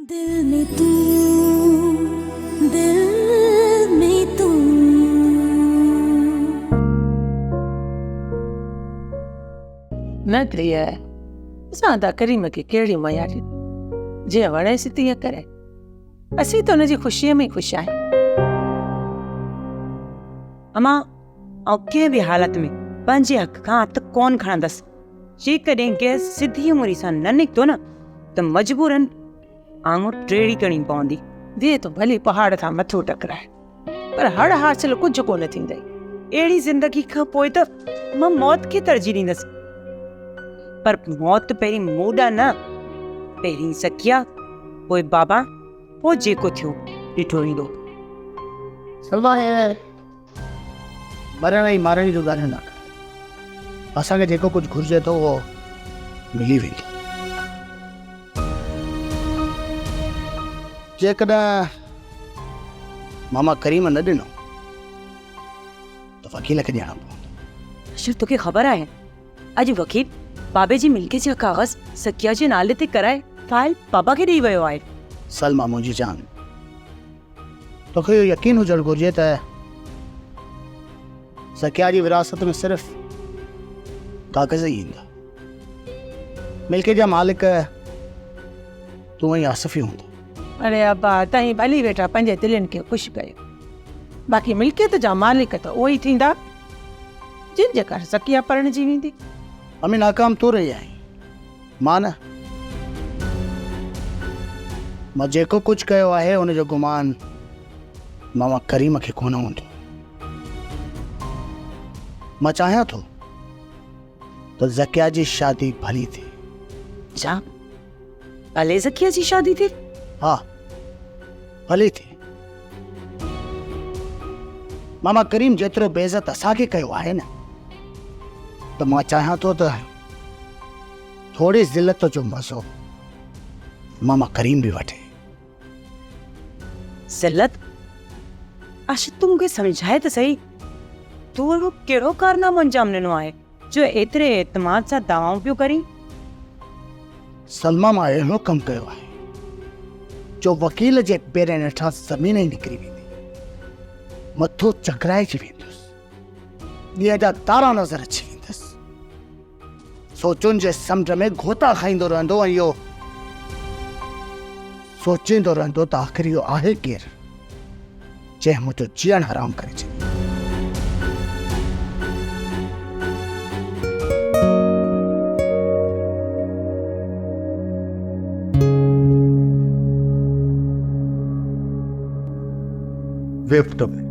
दिल में तू, दिल में तू। न प्रिय असां त करीम खे कहिड़ी मया ॾिनी, जीअं वणेसि तीअं करे। असीं त हुनजी ख़ुशीअ में ख़ुशि आहियूं। अमां ऐं कंहिं बि हालत में पंहिंजे हक़ खां हथ कोन खणंदसि। जेकॾहिं गैस सिधी उमिरि सां न निकितो न त मजबूरन आङुर टेड़ी करणी पवंदी। धीअ तो भली पहाड़ खां मथो टकराए, पर हर हासिल कुझु कोन थींदई। अहिड़ी ज़िंदगी खां पोइ त मां मौत खे तरजीह ॾींदसि, पर मौत पहिरीं मूडा न, पहिरीं सकिया, पोइ बाबा, पोइ जेको थियो ॾिठो ईंदो। सलमा मरण ऐं मारण जो ॻाल्हि न कर। असांखे जेको कुझु घुरिजे थो उहो मिली वेंदो। जेकॾहिं मामा करीम न ॾिनो त वकील खे ॾियणो पवंदो। अशर तोखे ख़बर आहे, अॼु वकील बाबे जी मिल्कियत जा कागज़ सकिया जे नाले ते कराए फाइल बाबा खे ॾेई वियो आहे। सलमा मुंहिंजी जान, तोखे इहो यकीन हुजणु घुरिजे त सकिया जी विरासत में सिर्फ़ कागज़ ई ईंदा। मिल्कियत जा मालिक तूं ऐं आसिफ़ ई हूंदो। अरे अब्बा, तव्हीं भली वेठा पंहिंजे दिलनि खे ख़ुशि कयो। बाक़ी मिल्कियत जा मालिक त उहे ई थींदा जिन जे करे सकिया परिणिजी वेंदी। अमी नाकाम तूं रही आहीं, मां न। मां जेको कुझु कयो आहे हुनजो गुमान मामा करीम खे कोन हूंदो। मां चाहियां थो त ज़किया जी शादी भली थिए। छा भले ज़किया जी शादी थिए? हा, भली थिए। मामा करीम जेतिरो बेइज़त असांखे कयो आहे न, त मां चाहियां थो त थोड़ी ज़िलत जो मज़ो मामा करीम भी वठे। ज़िलत? आशिक़ तूं मूंखे सम्झाए त सही, तूं अहिड़ो कहिड़ो कारनामो अंजाम ॾिनो आहे जो एतिरे एतमाद सां दावाऊं पियो करीं? सलमा, मां अहिड़ो कमु कयो आहे जो वकील जे पेरनि हेठां ज़मीन ई निकिरी वेंदी। मथो चकराइजी वेंदुसि, ॾींहं जा तारा नज़र अची वेंदुसि। सोचुनि जे समुंड में घोता खाईंदो रहंदो ऐं इहो सोचींदो रहंदो त आख़िर इहो आहे केरु जंहिं मुंहिंजो जीअणु हराम करे छॾियो। वेफ्ट में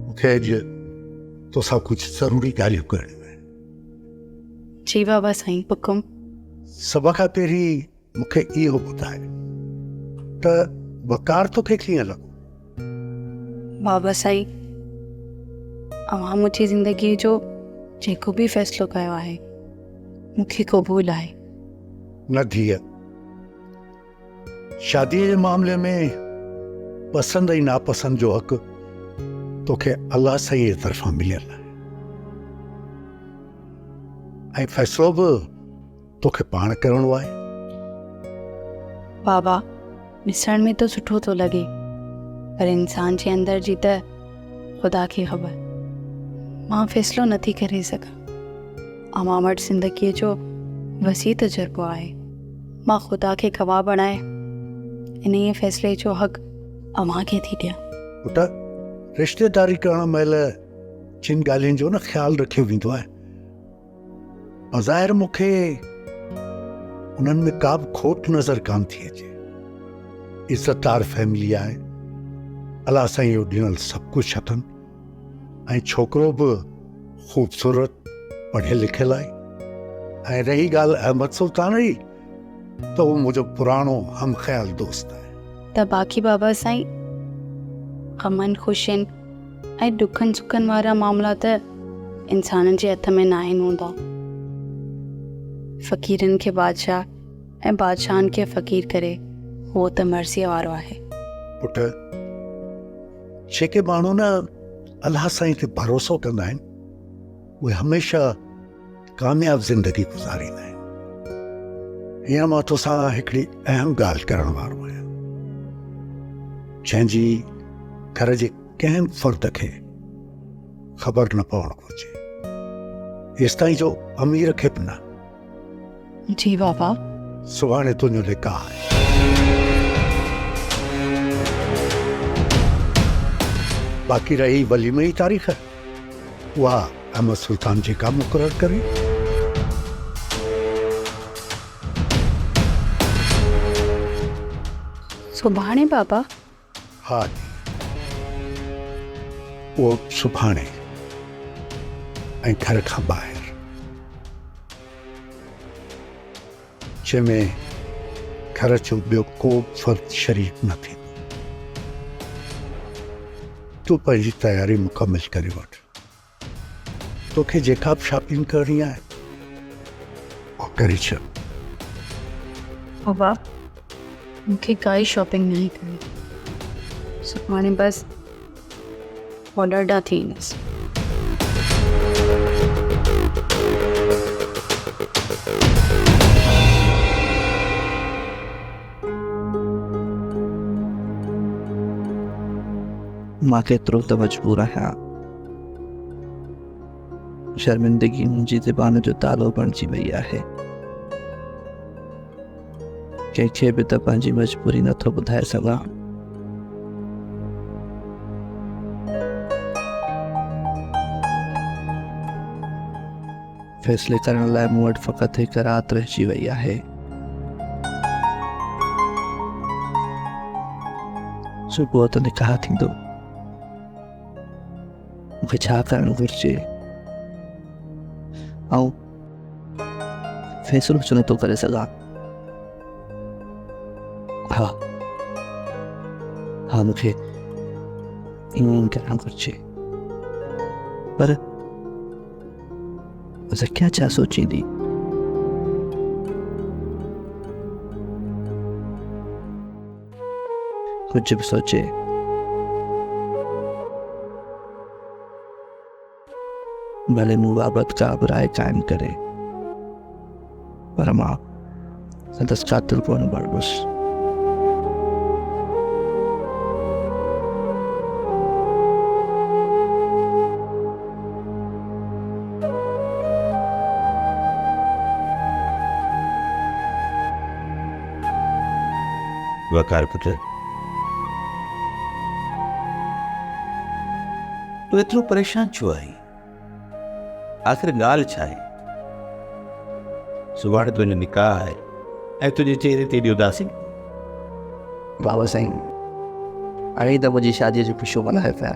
मूंखे अॼु तोसां कुझु ज़रूरी ॻाल्हियूं करणियूं आहिनि। जी बाबा साईं, हुकुम। सभ खां पहिरीं मूंखे इहो ॿुधाए त वकार तोखे कीअं लॻो? बाबा साईं, अवां मुंहिंजी ज़िंदगीअ जो जेको बि फ़ैसिलो कयो आहे मूंखे क़बूल आहे। न धीअ, शादीअ जे मामले में पसंदि ऐं नापसंदि जो हक़ तोखे अल्लाह साईं जे तरफ़ां मिलियल आहे ऐं फ़ैसिलो बि तोखे पाण करणो आहे। बाबा, ॾिसण में तो सुठो थो लॻे, पर इंसान जे अंदर जी त ख़ुदा खे ख़बर। मां फ़ैसिलो नथी करे सघां। अवां वटि ज़िंदगीअ जो वसी तजुर्बो आहे। मां ख़ुदा खे गवाह बणाए इन ई फ़ैसिले जो हक़ अवां खे थी ॾियां। पुट, रिश्तेदारी करण महिल जिन ॻाल्हियुनि जो न ख़्यालु रखियो वेंदो आहे, बज़ाहिर मूंखे उन्हनि में का बि खोट नज़र कान थी अचे। इज़तदार फैमिली आहे, अलाह साईं जो ॾिनल सभु कुझु अथनि ऐं छोकिरो बि ख़ूबसूरत पढ़ियल लिखियल आहे। ऐं रही ॻाल्हि अहमद सुल्तान जी, त उहो मुंहिंजो पुराणो हम ख़्याल दोस्त आहे। त बाक़ी बाबा साईं, ग़मनि ख़ुशियुनि ऐं ॾुखनि सुखनि वारा मामला त इंसाननि जे हथ में न आहिनि हूंदा। फ़क़ीरनि खे बादशाह ऐं बादशाहनि खे फ़क़ीर करे उहो त मर्ज़ीअ वारो आहे। पुट, जेके माण्हू न अल्लाह साईं ते भरोसो कंदा आहिनि, उहे हमेशह कामयाब ज़िंदगी गुज़ारींदा आहिनि। हींअर मां तोसां हिकिड़ी अहम ॻाल्हि करण वारो आहियां, जंहिंजी घर जे कंहिं फ़र्द खे ख़बर न पवणु घुरिजे, हेसिताईं जो अमीर खे बि न। जी बाबा। सुभाणे तुंहिंजो निकाह आहे। बाक़ी रही वलीमे जी तारीख़, उहा अहमद सुल्तान जेका मुक़ररु करे। सुभाणे बाबा? हा, उहो सुभाणे ऐं घर खां ॿाहिरि, जंहिंमें घर जो ॿियो को फ़र्द शरीक न थींदो। तूं पंहिंजी तयारी मुकमिल करे वठ। तोखे जेका बि शॉपिंग करणी आहे उहो करे छॾ। बाबा मूंखे काई शॉपिंग नहीं करनी, सुभाणे बस ऑर्डर ॾां थी ईंदसि। मां केतिरो त मजबूर आहियां, शर्मिंदगी मुंहिंजी ज़बान जो तालो बणिजी वई आहे। कंहिंखे बि त पंहिंजी मजबूरी नथो ॿुधाए सघां। फ़ैसिले करण लाइ मूं वटि फ़क़ति हिकु राति रहिजी वई आहे। सुबुह त निकाह थींदो, मूंखे छा करणु घुरिजे? ऐं फ़ैसिलो छो नथो करे सघां? हा मूंखे ईअं करणु घुरिजे, पर ज़किया छा सोचींदी? कुझु बि सोचे, भले मूं बाबति का बि राय क़ाइमु करे, पर मां संदसि क़ातिल कोन बणिबुसि। वकार पुत्र, तू एतिरो परेशान छो आहीं? आख़िर ॻाल्हि छा आहे? सुभाणे तुंहिंजो निकाह आहे ऐं तुंहिंजे चेहरे ते एॾी उदासी। बाबा साईं, हाणे त मुंहिंजी शादीअ जो ख़ुशियूं मल्हाए पिया,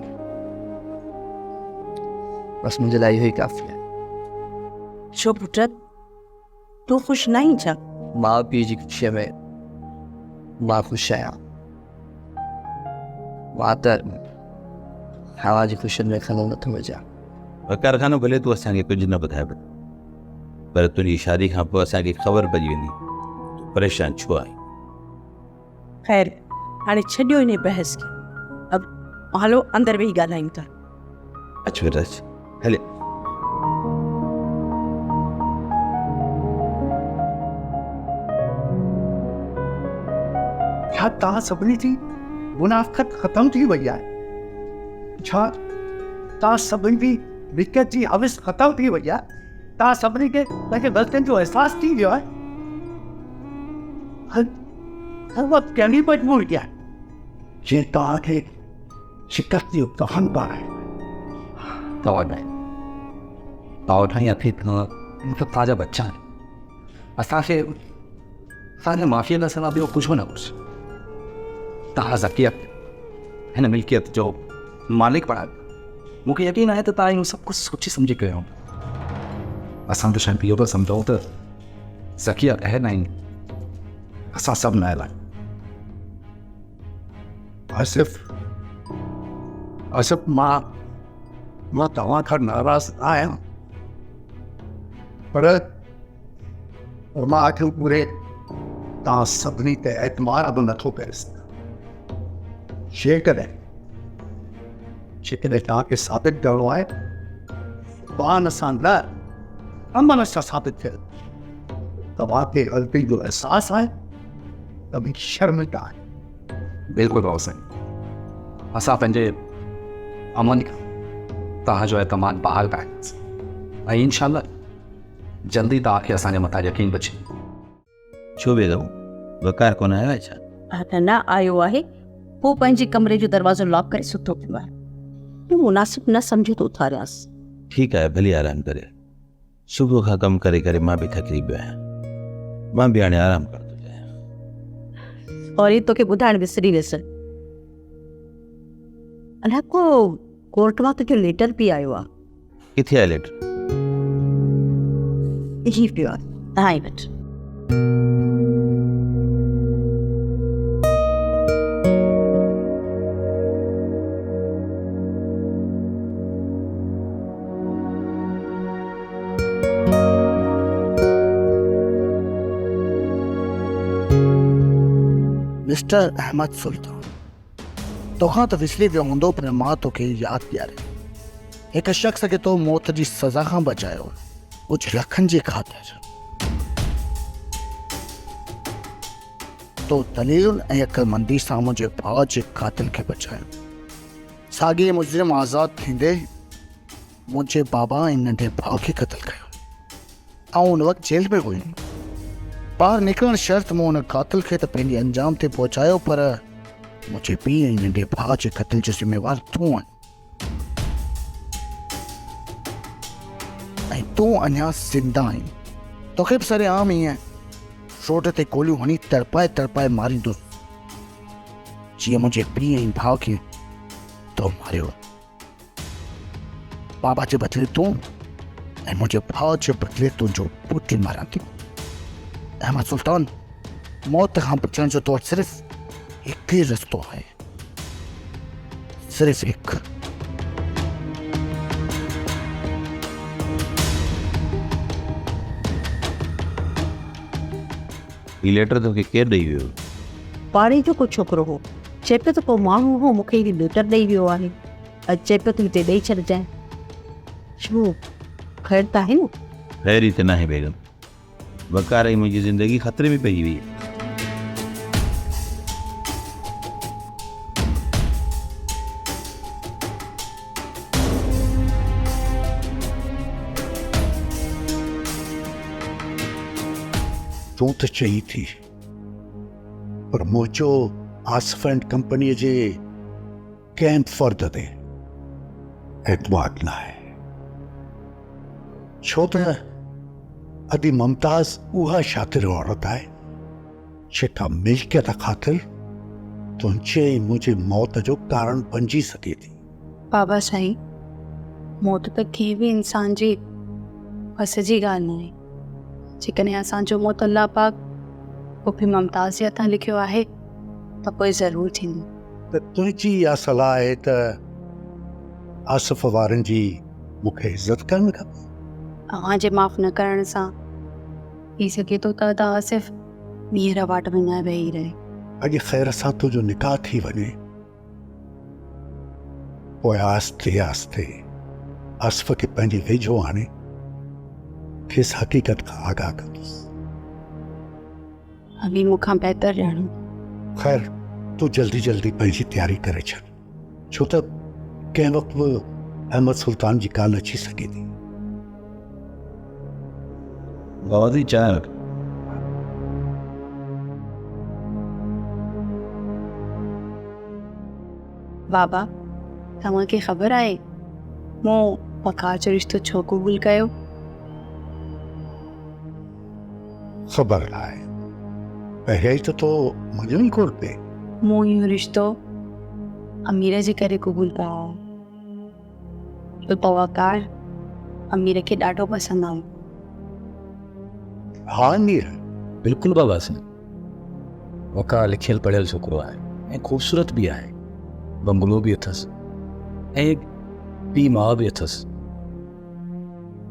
बसि मुंहिंजे लाइ इहो ई काफ़ी आहे। छो पुट, तूं ख़ुशि न आहीं छा? माउ पीउ जी ख़ुशीअ में मां ख़ुशि आहियां। मां त हवा जी ख़ुशियुनि में खनो नथो विझां। वकार खानो, भले तूं असांखे कुझु न ॿुधाए, पर तुंहिंजी शादी खां पोइ असांखे ख़बर पइजी वेंदी तूं परेशान छो आहीं। ख़ैर, हाणे छॾियो इन बहस खे, अब हलो अंदरि वेही ॻाल्हायूं था। अच बेटा अच, हले। छा तव्हां सभिनी जी मुनाफ़क़त ख़तम थी वई आहे? छा तव्हां सभिनी जी विकत जी हविस ख़तम थी वई आहे? तव्हां सभिनी खे पंहिंजे ग़लतियुनि जो अहसासु थी वियो आहे? उहा कहिड़ी मजबूरी आहे जंहिं तव्हांखे शिकस्त जो तहन पाराए? तव्हां अखी ताज़ा बच्चा आहिनि। असांखे माफ़ीअ खां सवाइ ॿियो कुझु न घुरिजे। तव्हां ज़किया हिन मिल्कियत जो मालिक बणायो। मूंखे यकीन आहे त तव्हां इहो सभु कुझु सोचे सम्झी कयो। असां त शायदि इहो था सम्झूं त ज़किया अहल आहिनि, असां सभु न आहिनि। आसिफ़, मां तव्हां खां नाराज़ आहियां, पर मां आख़िर पूरे तव्हां सभिनी ते एतमाद बि नथो करे सघां। जेकॾहिं तव्हांखे साबित करिणो आहे, पान सां न अमन सां साबित थियल तव्हांखे ग़लती जो एहसास आहे तभी शर्मिंदा आहे। बिल्कुलु बाबा साईं, असां पंहिंजे अमन खां तव्हांजो एतमाद बहाल कयासीं ऐं इंशाल्लाह जल्दी तव्हांखे असांजे मथां यकीन बचे। छो बेगम वकार कोन आयो आहे छा? न न आयो आहे, हू पंहिंजे कमरे जो दरवाज़ो लॉक करे सुतो पियो आहे। तूं मुनासिब न सम्झो त उथारियासि। ठीकु आहे, भली आराम करे। सुबुह खां कमु करे करे मां बि थकिजी पियो आहियां, मां बि हाणे आराम करंदो चाहियां। और ये तोखे ॿुधाइण विसरी वियसि, अलाए को कोर्ट मां तुंहिंजो लेटर बि आयो आहे। किथे आहे लेटर? ही पियो आहे, 2 मिंट। मिस्टर अहमद सुल्तान, तोखां त विसरी वियो हूंदो, पर मां तोखे यादि ॾियारे। हिकु शख़्स खे तो मौत जी सज़ा खां बचायो, कुझु लखनि जी ख़ातिर। तो दलीलुनि ऐं अक़लमंदी सां मुंहिंजे भाउ जे क़ातिल खे बचायो। साॻी मुजरिम आज़ादु थींदे मुंहिंजे बाबा ऐं नंढे भाउ खे क़तल कयो। ऐं उन वक़्तु जेल में हुयुमि। ॿाहिरि निकिरण शर्त मूं हुन क़ातिल खे त पंहिंजे अंजाम ते पहुचायो, पर मुंहिंजे पीउ ऐं नंढे भाउ जे क़तल जो ज़िम्मेवार तूं आहीं। ऐं तूं अञा ज़िंदा आहीं। तोखे बि सरेआम ईअं रोड ते गोलियूं हणी तड़पाए तड़पाए मारींदुसि, जीअं मुंहिंजे पीउ ऐं भाउ खे तो मारियो। बाबा जे बदिले तूं ऐं मुंहिंजे भाउ जे बदिले तुंहिंजो पुटु मारां थी। अहमद सुल्तान, मौत खां बचण जो तो सिर्फ़ हिकु ई रस्तो आहे, सिर्फ़ हिकु। ही लेटर तोखे केरु ॾेई वियो? पाड़े जो को छोकिरो हो, चए पियो त को माण्हू हो मूंखे हीअ लेटर ॾेई वियो आहे ऐं चए पियो तूं हिते ॾेई छॾिजांइ। छो ख़ैर त आहे न? ख़ैर ई त नाहे बेगम, वकार ई मुंहिंजी ज़िंदगी ख़तरे में पई हुई। तूं त चई थी, पर मुंहिंजो आसिफ एंड कंपनीअ जे कंहिं फ़र्द ते एतमाद न आहे। छो त अॼु मुमताज़ उहा शातिर औरत आहे जेका मिल्कियत ख़ातिर तुंहिंजे ऐं मुंहिंजे मौत जो कारण बणिजी सघे थी। बाबा साईं, मौत त कंहिं बि इंसान जी बस जी ॻाल्हि न आहे। जेकॾहिं असांजो मौत अल्लाह पाक पोइ मुमताज़ जे हथां लिखियो आहे त पोइ ज़रूरु थींदो। त तुंहिंजी इहा सलाह आहे त आसिफ वारनि जी मूंखे इज़त करणु खपे। तव्हांजे माफ़ न करण सां थी सघे थो त आसिफ ॿीहर वाट में न वेही रहे। अॼु ख़ैर सां तुंहिंजो निकाह थी वञे, पोइ आस्ते आस्ते आसिफ खे पंहिंजे वेझो आणे खेसि हक़ीक़त खां आगाह कंदुसि। अभी मूंखां बहितर ॼाणो। ख़ैर, तूं जल्दी जल्दी पंहिंजी तयारी करे छॾ, छो त कंहिं वक़्तु बि अहमद सुल्तान जी काल अची सघे थी। बहुत ही चाह रख। बाबा, तव्हांखे ख़बर आहे मूं वकार जो रिश्तो छो क़बूल कयो? ख़बर न आहे, पहिरियों ई त तो मञो ई कोन पे। मूं इहो रिश्तो अमीर जे करे क़बूल कयो, छो त वकार अमीर खे ॾाढो पसंदि आहे। हाँ अमीर, बिल्कुलु बाबा साईं, वकार लिखियल पढ़ियल छोकिरो आहे ऐं ख़ूबसूरत बि आहे, बंगलो बि अथसि ऐं पीउ माउ बि अथसि।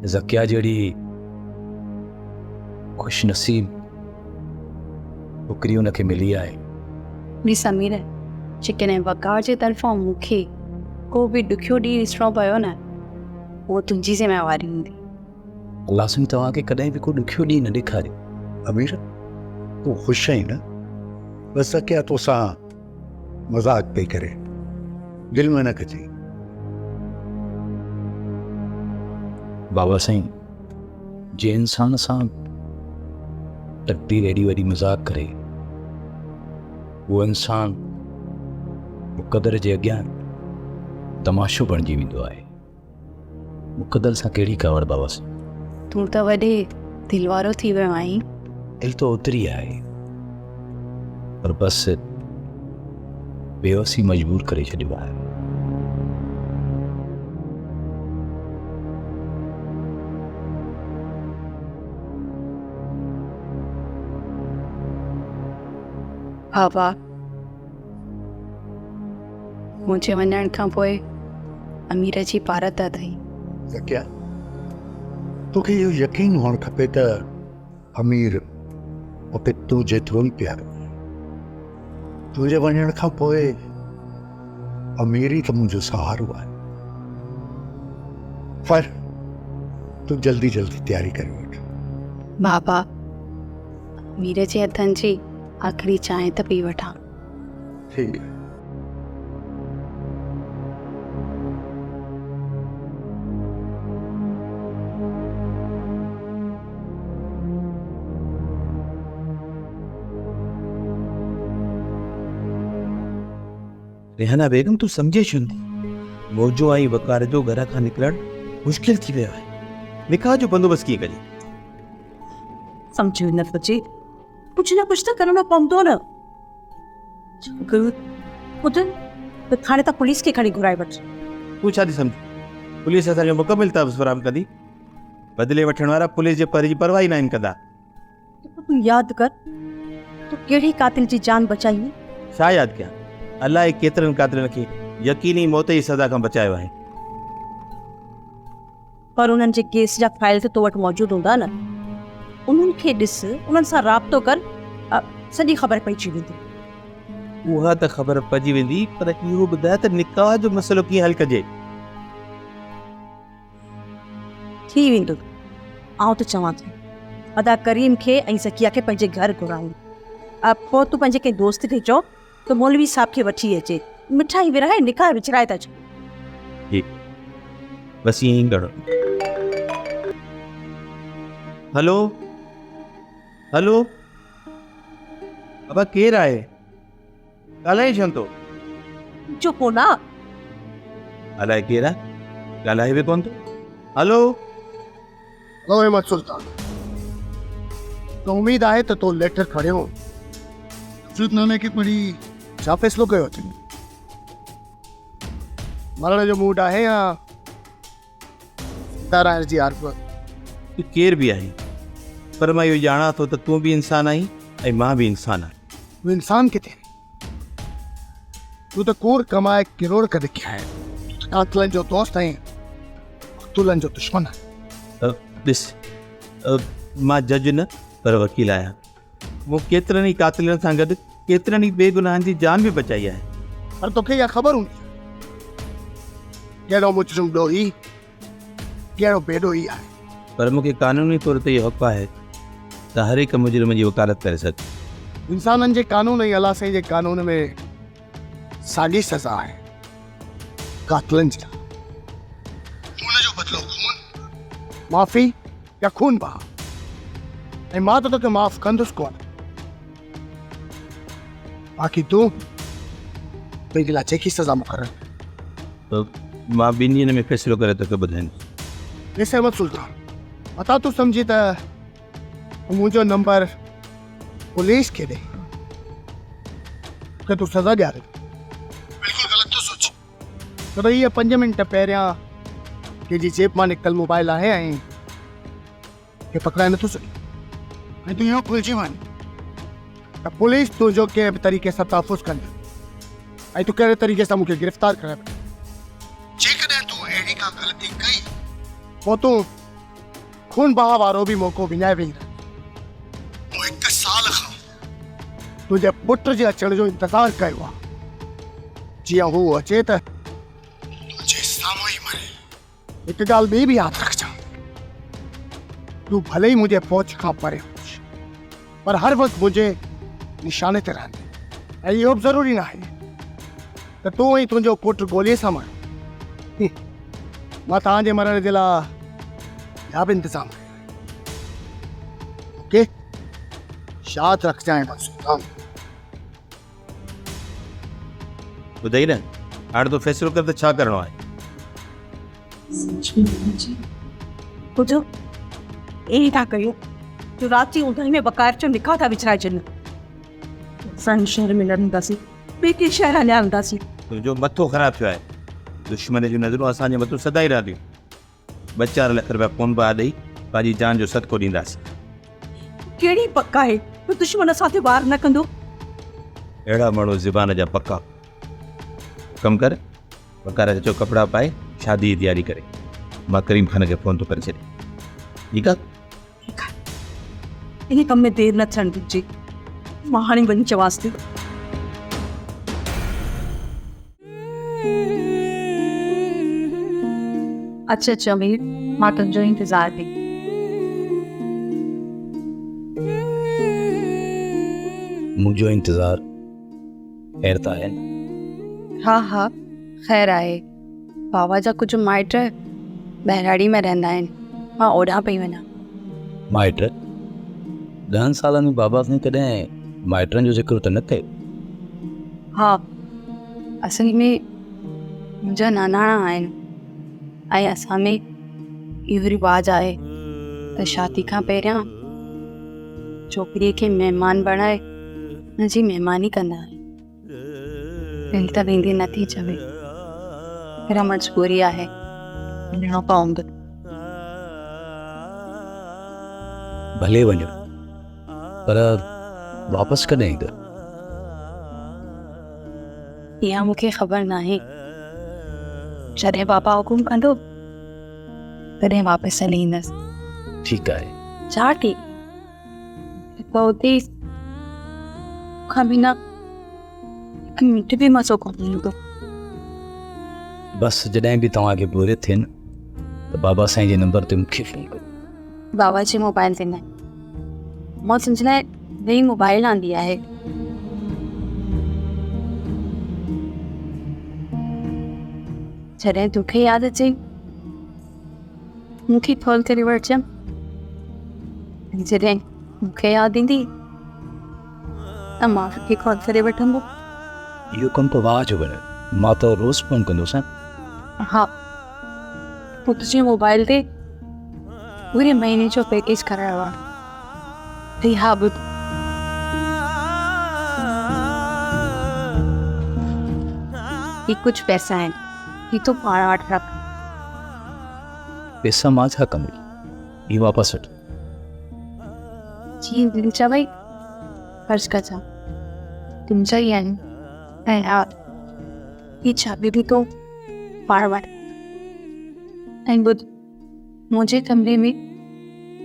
ज़किया जहिड़ी ख़ुशनसीब छोकिरी हुनखे मिली आहे। ॾिस अमीर, जेकॾहिं वकार जे तरफ़ां मूंखे को बि ॾुखियो ॾींहुं ॾिसणो पियो न, उहो तुंहिंजी ज़िम्मेवारी हूंदी। अल्लाह सिंह तव्हांखे कॾहिं बि को ॾुखियो ॾींहुं न ॾेखारियो। अमीर तूं ख़ुशि आहीं न? बस क्या तोसां मज़ाक पई करे, दिल में न कजे। बाबा साईं, जे इंसान सां तकदीर एॾी वॾी मज़ाक करे, उहो इंसान मुक़दर जे अॻियां तमाशो बणिजी वेंदो आहे। मुक़दर सां कहिड़ी कावड़ बाबा साईं। तूं त वॾे दिलि वारो थी वियो आहीं। दिल तो उतरी आहे, पर बसि बेवसी मजबूर करे छॾियो आहे। बाबा, मुंहिंजे वञण खां पोइ अमीर जी पारत अथई। क्या तोखे इहो यकीन हुअणु खपे त अमीर उते तूं जेतिरो ई प्यारो आहे। तुंहिंजे वञण खां पोइ अमीर ई त मुंहिंजो सहारो आहे। पर तूं जल्दी जल्दी तयारी करे वठ। बाबा, अमीर जे हथनि जी आख़िरी चांहि त पी वठां। ठीकु आहे। रेहाना बेगम, तूं सम्झे छो नथी? मौजो ऐं वकार जो घर खां निकिरणु मुश्किल थी वियो आहे। निकाह जो बंदोबस्तु कीअं कजे? सम्झ में नथो अचे। कुछ न कुछ तो करणो पवंदो न। ॿुध त हाणे त पुलिस खे खणी घुराए वठ। तूं छा थी सम्झ? पुलिस असांजो मुकमिल तहफ़्ज़ फराहम कंदी। बदिले वठण वारा पुलिस जे पर जी परवाह ई न आहिनि कंदा। तूं यादि कर, तूं कहिड़ी कातिल जी जान बचाई हुई? छा यादि कयां? अलाए केतिरनि कातिलनि खे यकीनी मौत जी सज़ा खां बचायो आहे। पर उन्हनि जे केस जा फाइल त तो वटि मौजूदु हूंदा न। उन्हनि खे ॾिस, उन्हनि सां राब्तो कर, सॼी ख़बर पइजी वेंदी। उहा त ख़बर पइजी वेंदी, पर इहो ॿुधाए त निकाह जो मसइलो कीअं हल कजे? थी वेंदो। आउं त चवां थी, अदा करीम खे ऐं ज़किया खे पंहिंजे घर घुरायूं। पोइ तूं पंहिंजे कंहिं दोस्त खे चओ त मौलवी साहब खे वठी अचे, मिठाई विराए निकाह विछराए था अचो। बस ईअं ई करो। हेलो हेलो, अब केरु आहे? ॻाल्हाए छो थो? जो कोना अलाए केरु आहे, ॻाल्हाए बि कोन थो। हेलो लो अहमद सुल्तान, तो उम्मीद आहे त तो लेटर खणियो, नामे खे पढ़ी छा फ़ैसिलो कयो अथई? मरण जो मूड आहे या ताराइण जी आरज़ू? तूं केर बि आहीं, पर मां इहो ॼाणा थो त तूं बि इंसान आहीं ऐं मां बि इंसान आहियां। तूं इंसान किथे? तूं त कूड़ कमाए किरोड़ करे खाए, कातिलनि जो दोस्त ऐं मक़तूलनि जो दुश्मन आहे। ॾिस, मां जज न पर वकील आहियां। मूं केतिरनि ई कातिलनि सां गॾु केतिरनि ई बेगुनाहनि जी जान बि बचाई आहे। पर तोखे इहा ख़बर हूंदी कहिड़ो मुजरिम ॾोही कहिड़ो बेॾोही आहे। पर मूंखे कानूनी तौर ते इहो हक़ आहे त हर हिकु मुजरिम जी वकालत करे सघे। इंसाननि जे कानून ऐं अल्लाह साईं जे कानून में साॻी सज़ा आहे। कातिलनि जी खून जो बदिलो खून, माफ़ी या खून बहा, ऐं मां त तोखे माफ़ कंदुसि कोन। बाक़ी तूं पंहिंजे लाइ जेकी सज़ा मुक़ररु, मां ॿिनि ॾींहंनि में फ़ैसिलो करे तोखे ॿुधाईंदुसि। ॾिस अहमद सुल्तान, अता तूं सम्झी त मुंहिंजो नंबर पुलिस खे ॾे त तूं सज़ा ॾियारे। बिल्कुलु ग़लति थो सोच, छो त इहे 5 मिंट पहिरियां कंहिंजी जेब मां निकितल मोबाइल आहे ऐं खे पकड़ाए नथो सघे। ऐं तूं इहो भुलिजी वञ त पुलिस तुंहिंजो कंहिं बि तरीक़े सां तहफ़ुज़ कंदी ऐं तूं कहिड़े तरीक़े सां मूंखे गिरफ़्तार करे वठे। जेकॾहिं तूं अहिड़ी का ग़लती कई, पोइ तूं खून बहा वारो बि मौक़ो विञाए वेही रह। मूं 1 साल खां तुंहिंजे पुट जे अचण जो इंतज़ारु कयो आहे। जीअं हू अचे त तुंहिंजे साम्हूं ई मरे। हिकु ॻाल्हि ॿी बि यादि रखजांइ, तू भले ही मुझे पहुंच खां परे हुज, पर हर वक्त मुझे निशाने ते रहंदे। ऐं इहो बि ज़रूरी न आहे त तूं ऐं तुंहिंजो पुटु गोलीअ सां मर। मां तव्हांजे मरण जे लाइ ॿिया बि इंतज़ाम कया। ओके, शाद रखजांइ मंसूर। ॿुधाई न, हाणे तो फ़ैसिलो कर त छा करिणो आहे। ॿुधो, ई था कयूं जो राति जी ऊंदहि में बकायर जो निकाह था विछराइजनि। असां शहर में न रहंदासीं, ॿिए कंहिं शहर हलिया वेंदासीं। तुंहिंजो मथो ख़राबु थियो आहे। दुश्मन जूं नज़रूं असांजे मथां सदा ई रहंदियूं। 2-4 लख रुपया फ़ोन पिया ॾेई पंहिंजी जान जो सदको ॾींदासीं। कहिड़ी पक आहे जो दुश्मन असां ते वार न कंदो? अहिड़ा माण्हू ज़ुबान जा पका। कमु कर, बकारा जो कपिड़ा पाए शादी जी तयारी करे। मां करीम खान खे फ़ोन थो करे छॾे। ठीकु आहे? इन कम में देर न थियणु घुरिजे। मां हाणे वञी चवांसि थी। अच्छा जमील, मां तुंहिंजो इंतज़ार थी। मुंहिंजो इंतज़ार ख़ैर त आहे। हाँ हाँ ख़ैर आहे। बाबा जा कुझु माइट बहिराड़ी में रहंदा आहिनि। मां ओॾां पई वञा। माइट 10 सालनि में बाबा ने कॾहिं माइटनि जो ज़िक्र त न कयो। हाँ, असल में मुंहिंजा नानाणा आहिनि ऐं असां में इहो रिवाज आहे त शादी खां पहिरियां छोकिरीअ खे महिमान बणाए हुनजी महिमानी कंदा आहिनि। वेंदी त वेंदी नथी चवे, पर मजबूरी आहे, वञिणो पवंदो। भले वञो, पर वापसि कॾहिं ईंदो? इहा मूंखे ख़बर नाहे। जॾहिं पापा हुकुम कंदो तॾहिं वापसि हली ईंदसि। ठीकु आहे। छा ठीक? पोइ हुते खां बिना हिकु मिंट बि मज़ो कोन ईंदो। बसि जॾहिं बि तव्हांखे ज़रूरत थिए न त बाबा साईं जे नंबर ते मूंखे फ़ोन कयो। बाबा जे मोबाइल ते न, मां तुंहिंजे लाइ नई मोबाइल आंदी आहे। जॾहिं तोखे यादि अचे मूंखे कॉल करे वठिजांइ। जॾहिं मूंखे यादि ईंदी त मां तोखे कॉल करे वठंदो। इहो कमु त वाह जो बने, मां त रोज़ फ़ोन कंदोसि। हाँ, पोइ तुंहिंजे मोबाइल ते पूरे महीने जो पैकेज करायो आहे। हा ॿुध, ही कुछ पैसा आहिनि, ही तो पाण वटि रख। पैसा मां छा कंदो? इहो वापसि वठि। जी दिलि चवई ख़र्च कजां, तुंहिंजा ई आहिनि। ऐं हा, ही चाबी बि तो पाण वटि। ऐं ॿुध, मुंहिंजे कमरे में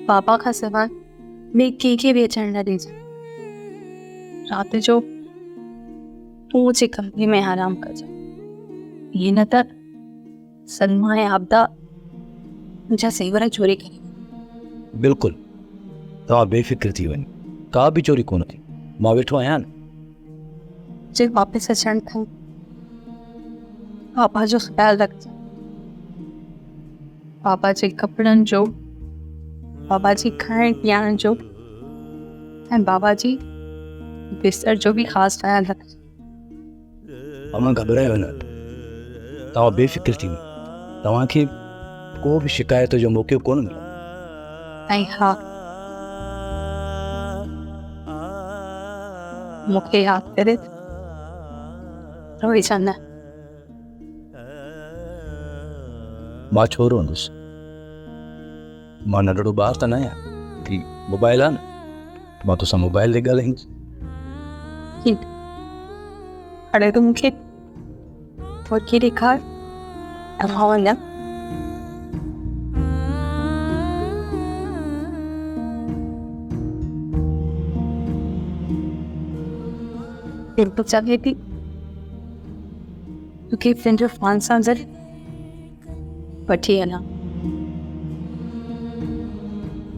पापा खां सवाइ ॿिए कंहिंखे बि अचणु न ॾिजांइ। राति जो तूं मुंहिंजे कमरे में आराम कजांइ। इहे न त सलमा ऐं आबदा मुंहिंजा सेवर चोरी करे। बिल्कुलु, तव्हां बेफ़िक्र थी वञो, का बि चोरी कोन थी। मां वेठो आहियां न। जे वापसि अचण खां पापा जो ख़्यालु रखजांइ। पापा जे कपिड़नि जो, बाबा जी खाइण पीअण जो ऐं बाबा जी बिस्तर जो बि ख़ासि ख़्यालु रखजांइ। अमा घबरायो न, तव्हां बेफ़िक्र थी वञो। तव्हांखे को बि शिकायत जो मौक़ो कोन मिलंदो। ऐं हा, मूंखे यादि करे रोइजां न। मां छो रहंदुसि? मां नंढड़ो ॿार त न आहियां कि मोबाइल आहे न, मां तोसां मोबाइल ते ॻाल्हाईंदुसि। ठीकु, हाणे तूं मूंखे वठी ॾेखार त मां वञा। दिलि तो चवे थी तोखे पंहिंजो फ़ोन सां गॾु वठी हलां।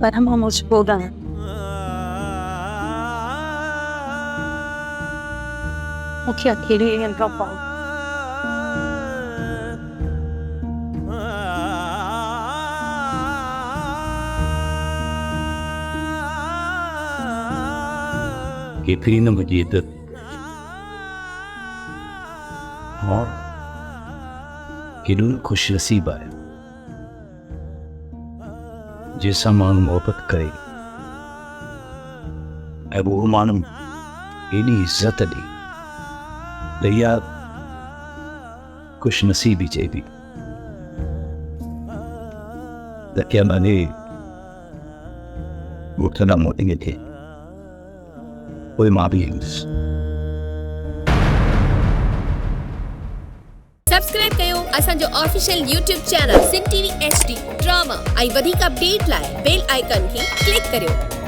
पर हम मजबूर हैं। मुझे अकेले इनका पाऊँ केतरी न मजीद और केॾो खुश नसीब आहे जंहिंसां माण्हू मोहबत करे ऐं उहो माण्हू एॾी इज़त ॾे त इहा खुश नसीबी चइबी त क्या माने मुठना मोटिंगे थे कोई मां भी सब्सक्राइब कयो असांजो official YouTube channel Singh TV HD drama ऐं वधीक अपडेट लाइ बेल आइकन खे क्लिक करियो।